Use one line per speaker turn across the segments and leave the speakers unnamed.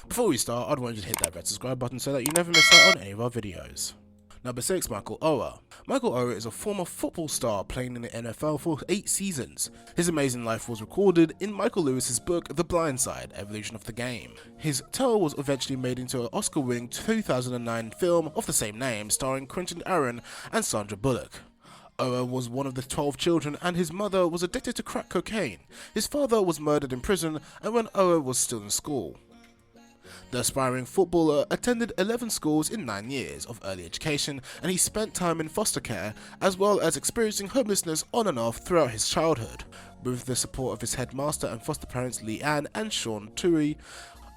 Before we start, I'd want you to hit that red subscribe button so that you never miss out on any of our videos. Number 6. Michael Oher. Michael Oher is a former football star playing in the NFL for 8 seasons. His amazing life was recorded in Michael Lewis's book The Blind Side: Evolution of the Game. His tale was eventually made into an Oscar-winning 2009 film of the same name starring Quentin Aaron and Sandra Bullock. Oher was one of the 12 children and his mother was addicted to crack cocaine. His father was murdered in prison and when Oher was still in school. The aspiring footballer attended 11 schools in 9 years of early education and he spent time in foster care as well as experiencing homelessness on and off throughout his childhood. With the support of his headmaster and foster parents Leanne and Sean Turi,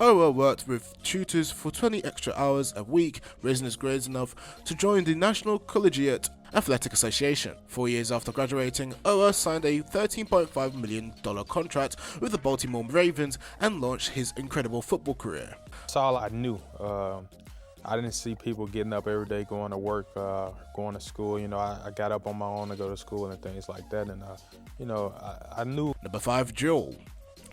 Oher worked with tutors for 20 extra hours a week, raising his grades enough to join the National Collegiate Athletic Association. 4 years after graduating, Oher signed a $13.5 million contract with the Baltimore Ravens and launched his incredible football career.
That's all I knew. I didn't see people getting up every day, going to work, going to school. You know, I got up on my own to go to school and things like that. And, I knew.
Number 5. Jewel.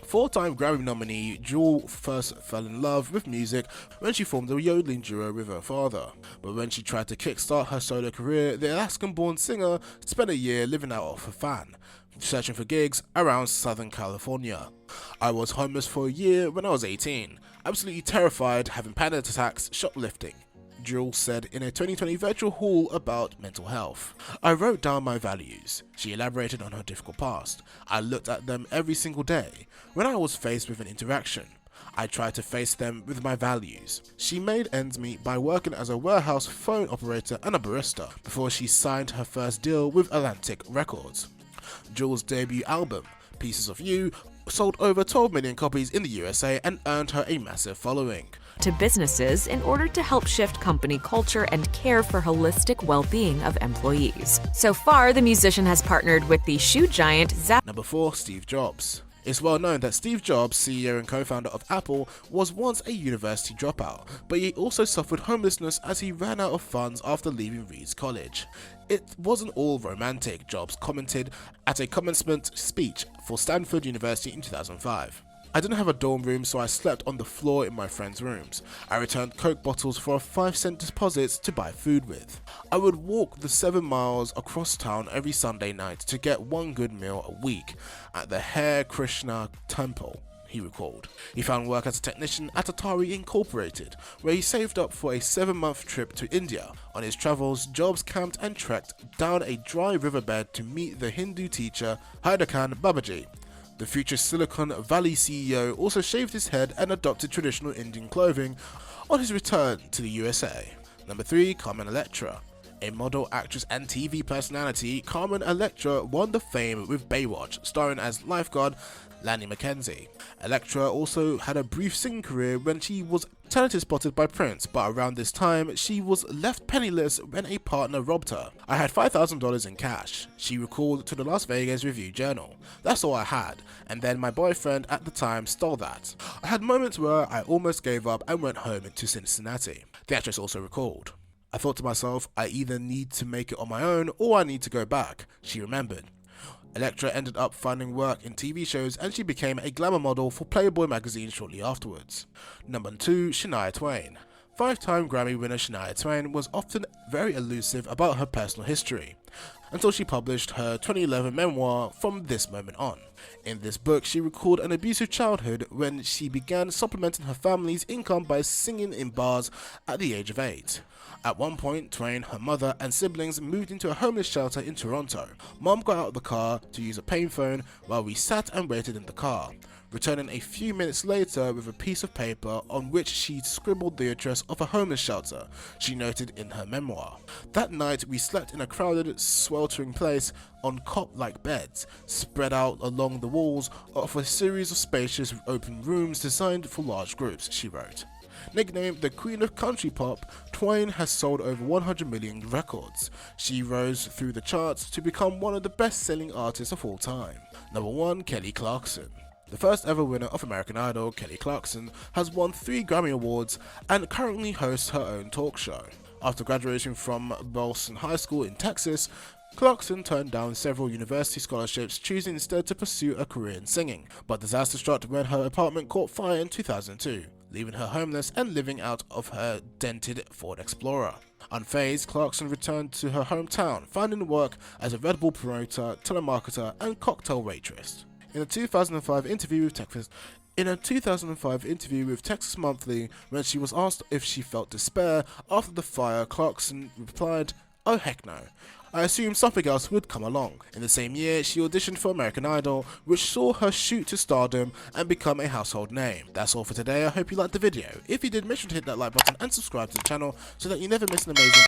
4-time Grammy nominee, Jewel first fell in love with music when she formed a yodeling duo with her father. But when she tried to kickstart her solo career, the Alaskan-born singer spent a year living out of her fan, searching for gigs around Southern California. I was homeless for a year when I was 18, absolutely terrified, having panic attacks, shoplifting. Jewel said in a 2020 virtual haul about mental health. I wrote down my values. She elaborated on her difficult past. I looked at them every single day. When I was faced with an interaction, I tried to face them with my values. She made ends meet by working as a warehouse phone operator and a barista before she signed her first deal with Atlantic Records. Jewel's debut album, Pieces of You, sold over 12 million copies in the USA and earned her a massive following.
To businesses in order to help shift company culture and care for holistic well-being of employees. So far, the musician has partnered with the shoe giant Zapp.
Number 4. Steve Jobs. It's well known that Steve Jobs, CEO and co-founder of Apple, was once a university dropout, but he also suffered homelessness as he ran out of funds after leaving Reeds College. It wasn't all romantic, Jobs commented at a commencement speech for Stanford University in 2005. I didn't have a dorm room, so I slept on the floor in my friends' rooms. I returned Coke bottles for a 5-cent deposit to buy food with. I would walk the 7 miles across town every Sunday night to get one good meal a week at the Hare Krishna Temple, he recalled. He found work as a technician at Atari Incorporated, where he saved up for a 7-month trip to India. On his travels, Jobs camped and trekked down a dry riverbed to meet the Hindu teacher Haidakan Babaji. The future Silicon Valley CEO also shaved his head and adopted traditional Indian clothing on his return to the USA. Number 3. Carmen Electra. A model, actress and TV personality, Carmen Electra won the fame with Baywatch, starring as lifeguard Lanny McKenzie. Electra also had a brief singing career when she was talented spotted by Prince, but around this time she was left penniless when a partner robbed her. I had $5,000 in cash, she recalled to the Las Vegas Review-Journal. That's all I had, and then my boyfriend at the time stole that. I had moments where I almost gave up and went home to Cincinnati. The actress also recalled. I thought to myself, I either need to make it on my own or I need to go back, she remembered. Electra ended up finding work in TV shows and she became a glamour model for Playboy magazine shortly afterwards. Number 2. Shania Twain. 5-time Grammy winner Shania Twain was often very elusive about her personal history, until she published her 2011 memoir, From This Moment On. In this book, she recalled an abusive childhood when she began supplementing her family's income by singing in bars at the age of 8. At one point, Twain, her mother, and siblings moved into a homeless shelter in Toronto. Mom got out of the car to use a payphone while we sat and waited in the car, returning a few minutes later with a piece of paper on which she scribbled the address of a homeless shelter, she noted in her memoir. That night, we slept in a crowded, sweltering place on cot-like beds, spread out along the walls of a series of spacious open rooms designed for large groups, she wrote. Nicknamed the Queen of Country Pop, Twain has sold over 100 million records. She rose through the charts to become one of the best-selling artists of all time. Number 1. Kelly Clarkson. The first ever winner of American Idol, Kelly Clarkson, has won 3 Grammy Awards and currently hosts her own talk show. After graduating from Bolson High School in Texas, Clarkson turned down several university scholarships, choosing instead to pursue a career in singing, but disaster struck when her apartment caught fire in 2002, leaving her homeless and living out of her dented Ford Explorer. Unfazed, Clarkson returned to her hometown, finding work as a Red Bull promoter, telemarketer, and cocktail waitress. In a 2005 interview with Texas Monthly, when she was asked if she felt despair after the fire, Clarkson replied, "Oh heck no. I assumed something else would come along." In the same year, she auditioned for American Idol, which saw her shoot to stardom and become a household name. That's all for today. I hope you liked the video. If you did, make sure to hit that like button and subscribe to the channel so that you never miss an amazing